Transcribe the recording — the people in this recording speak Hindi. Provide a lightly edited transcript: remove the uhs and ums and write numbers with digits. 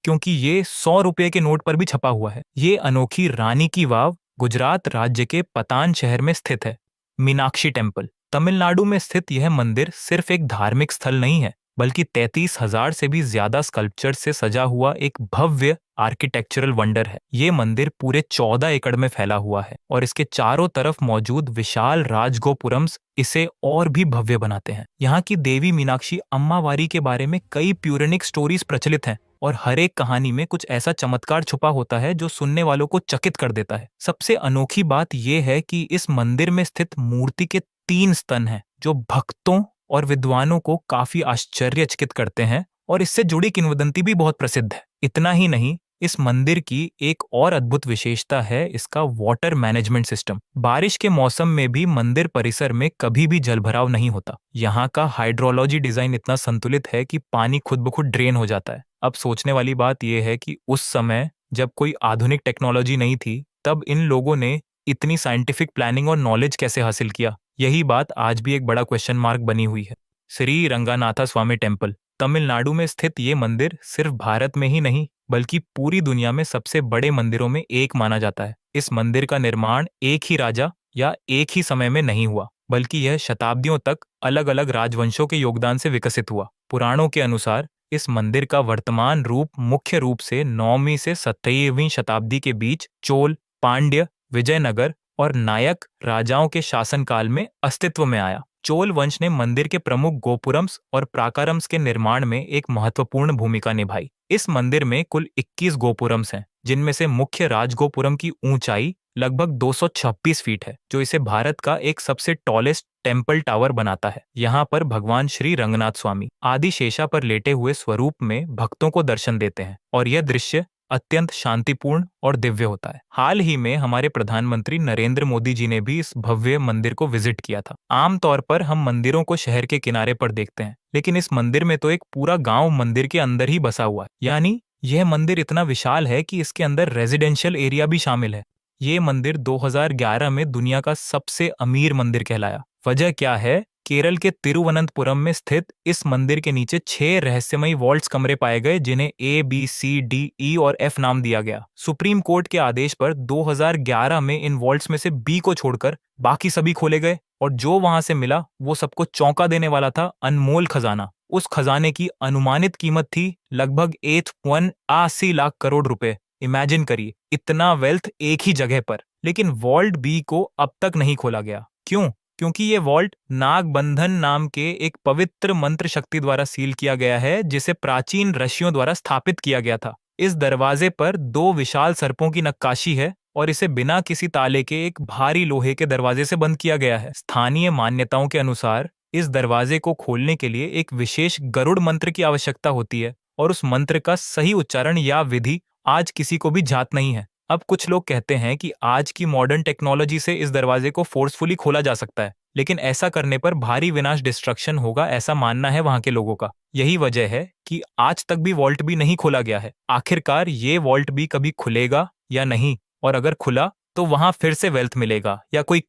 क्योंकि ये 100 रुपये के नोट पर भी छपा हुआ है। ये अनोखी रानी की वाव गुजरात राज्य के पतान शहर में स्थित है। मीनाक्षी टेम्पल तमिलनाडु में स्थित यह मंदिर सिर्फ एक धार्मिक स्थल नहीं है, बल्कि 33,000 से भी ज्यादा स्कल्पचर से सजा हुआ एक भव्य आर्किटेक्चरल वंडर है। ये मंदिर पूरे 14 एकड़ में फैला हुआ है और इसके चारों तरफ मौजूद विशाल राजगोपुरम्स इसे और भी भव्य बनाते हैं। यहाँ की देवी मीनाक्षी अम्मावारी के बारे में कई प्यूरानिक स्टोरीज प्रचलित हैं और हर एक कहानी में कुछ ऐसा चमत्कार छुपा होता है जो सुनने वालों को चकित कर देता है। सबसे अनोखी बात यह है कि इस मंदिर में स्थित मूर्ति के 3 स्तन हैं, जो भक्तों और विद्वानों को काफी आश्चर्यचकित करते हैं और इससे जुड़ी किंवदंती भी बहुत प्रसिद्ध है। इतना ही नहीं, इस मंदिर की एक और अद्भुत विशेषता है इसका वाटर मैनेजमेंट सिस्टम। बारिश के मौसम में भी मंदिर परिसर में कभी भी जलभराव नहीं होता। यहाँ का हाइड्रोलॉजी डिजाइन इतना संतुलित है कि पानी खुद ब खुद ड्रेन हो जाता है। अब सोचने वाली बात यह है कि उस समय जब कोई आधुनिक टेक्नोलॉजी नहीं थी, तब इन लोगों ने इतनी साइंटिफिक प्लानिंग और नॉलेज कैसे हासिल किया। यही बात आज भी एक बड़ा क्वेश्चन मार्क बनी हुई है। श्री रंगानाथा स्वामी टेम्पल तमिलनाडु में स्थित ये मंदिर सिर्फ भारत में ही नहीं, बल्कि पूरी दुनिया में सबसे बड़े मंदिरों में एक माना जाता है। इस मंदिर का निर्माण एक ही राजा या एक ही समय में नहीं हुआ, बल्कि यह शताब्दियों तक अलग अलग राजवंशों के योगदान से विकसित हुआ। पुराणों के अनुसार इस मंदिर का वर्तमान रूप मुख्य रूप से 9वीं से 17वीं शताब्दी के बीच चोल, पांड्य, विजयनगर और नायक राजाओं के शासनकाल में अस्तित्व में आया। चोल वंश ने मंदिर के प्रमुख गोपुरम्स और प्राकारम्स के निर्माण में एक महत्वपूर्ण भूमिका निभाई। इस मंदिर में कुल 21 गोपुरम्स हैं, जिनमें से मुख्य राजगोपुरम की ऊंचाई लगभग 226 फीट है, जो इसे भारत का एक सबसे टॉलेस्ट टेम्पल टावर बनाता है। यहाँ पर भगवान श्री रंगनाथ स्वामी आदि शेषा पर लेटे हुए स्वरूप में भक्तों को दर्शन देते हैं और यह दृश्य अत्यंत शांतिपूर्ण और दिव्य होता है। हाल ही में हमारे प्रधानमंत्री नरेंद्र मोदी जी ने भी इस भव्य मंदिर को विजिट किया था। आमतौर पर हम मंदिरों को शहर के किनारे पर देखते हैं, लेकिन इस मंदिर में तो एक पूरा गांव मंदिर के अंदर ही बसा हुआ है। यानी यह मंदिर इतना विशाल है कि इसके अंदर रेजिडेंशियल एरिया भी शामिल है। ये मंदिर 2011 में दुनिया का सबसे अमीर मंदिर कहलाया। वजह क्या है? केरल के तिरुवनंतपुरम में स्थित इस मंदिर के नीचे 6 रहस्यमयी वॉल्ट्स कमरे पाए गए, जिन्हें A, B, C, D, E और F नाम दिया गया। सुप्रीम कोर्ट के आदेश पर 2011 में इन वॉल्ट्स में से B को छोड़कर बाकी सभी खोले गए और जो वहां से मिला वो सबको चौंका देने वाला था अनमोल खजाना। उस खजाने की अनुमानित कीमत थी लगभग 81 लाख करोड़ रुपए। इमेजिन करिए, इतना वेल्थ एक ही जगह पर। लेकिन वॉल्ट बी को अब तक नहीं खोला गया। क्यों? क्योंकि ये वॉल्ट नागबंधन नाम के एक पवित्र मंत्र शक्ति द्वारा सील किया गया है, जिसे प्राचीन ऋषियों द्वारा स्थापित किया गया था। इस दरवाजे पर 2 विशाल सर्पों की नक्काशी है और इसे बिना किसी ताले के एक भारी लोहे के दरवाजे से बंद किया गया है। स्थानीय मान्यताओं के अनुसार इस दरवाजे को खोलने के लिए एक विशेष गरुड़ मंत्र की आवश्यकता होती है और उस मंत्र का सही उच्चारण या विधि आज किसी को भी ज्ञात नहीं है। अब कुछ लोग कहते हैं कि आज की मॉडर्न टेक्नोलॉजी से इस दरवाजे को फोर्सफुली खोला जा सकता है, लेकिन ऐसा करने पर भारी विनाश डिस्ट्रक्शन होगा, ऐसा मानना है वहां के लोगों का। यही वजह है कि आज तक भी वॉल्ट भी नहीं खोला गया है। आखिरकार ये वॉल्ट भी कभी खुलेगा या नहीं, और अगर खुला तो वहां फिर से वेल्थ मिलेगा या कोई